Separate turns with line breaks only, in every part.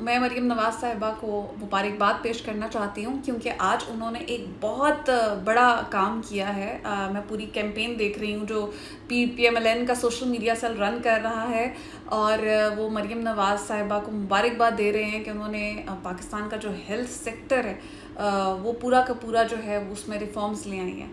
मैं मरीम नवाज़ साहिबा को मुबारकबाद पेश करना चाहती हूँ क्योंकि आज उन्होंने एक बहुत बड़ा काम किया है। मैं पूरी कैंपेन देख रही हूँ जो PMLN का सोशल मीडिया सेल रन कर रहा है और वो मरीम नवाज़ साहिबा को मुबारकबाद दे रहे हैं कि उन्होंने पाकिस्तान का जो हेल्थ सेक्टर है वो पूरा का पूरा जो है उसमें रिफॉर्म्स ले आई हैं,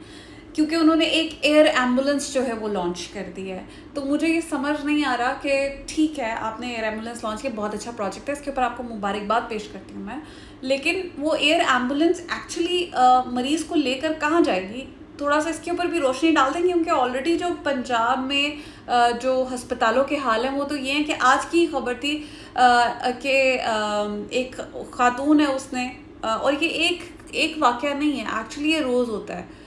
क्योंकि उन्होंने एक एयर एम्बुलेंस जो है वो लॉन्च कर दी है। तो मुझे ये समझ नहीं आ रहा कि ठीक है आपने एयर एम्बुलेंस लॉन्च किया, बहुत अच्छा प्रोजेक्ट है, इसके ऊपर आपको मुबारकबाद पेश करती हूँ मैं, लेकिन वो एयर एम्बुलेंस एक्चुअली मरीज़ को लेकर कहाँ जाएगी? थोड़ा सा इसके ऊपर भी रोशनी डाल देंगे, क्योंकि ऑलरेडी जो पंजाब में जो हस्पतालों के हाल हैं वो तो ये हैं कि आज की खबर थी कि एक खातून है उसने और ये एक वाक़या नहीं है, एक्चुअली ये रोज़ होता है।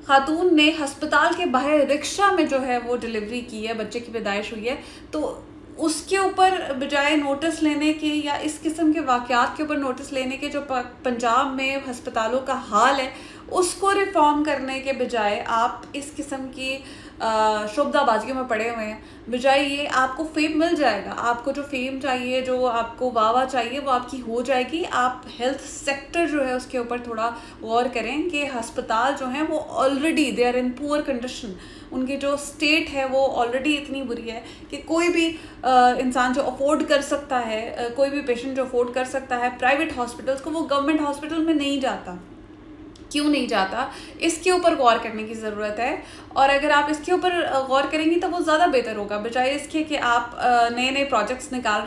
खातून ने हस्पताल के बाहर रिक्शा में जो है वो डिलीवरी की है, बच्चे की पैदाइश हुई है, तो उसके ऊपर बजाय नोटिस लेने के या इस किस्म के वाक़यात के ऊपर नोटिस लेने के जो पंजाब में हस्पतालों का हाल है उसको रिफॉर्म करने के बजाय आप इस किस्म की शोबदाबाजियों में पड़े हुए हैं। बजाय ये आपको फेम मिल जाएगा, आपको जो फेम चाहिए, जो आपको वाह चाहिए वो आपकी हो जाएगी। आप हेल्थ सेक्टर जो है उसके ऊपर थोड़ा गौर करें कि हस्पताल जो हैं वो already they are in poor condition, उनकी जो स्टेट है वो ऑलरेडी इतनी बुरी है कि कोई भी इंसान जो अफोर्ड कर सकता है, कोई भी पेशेंट जो अफोर्ड कर सकता है प्राइवेट हॉस्पिटल्स को, वो गवर्नमेंट हॉस्पिटल में नहीं जाता। क्यों नहीं जाता, इसके ऊपर गौर करने की ज़रूरत है। और अगर आप इसके ऊपर गौर करेंगी तो वो ज़्यादा बेहतर होगा, बजाय इसके कि आप नए नए प्रोजेक्ट्स निकाल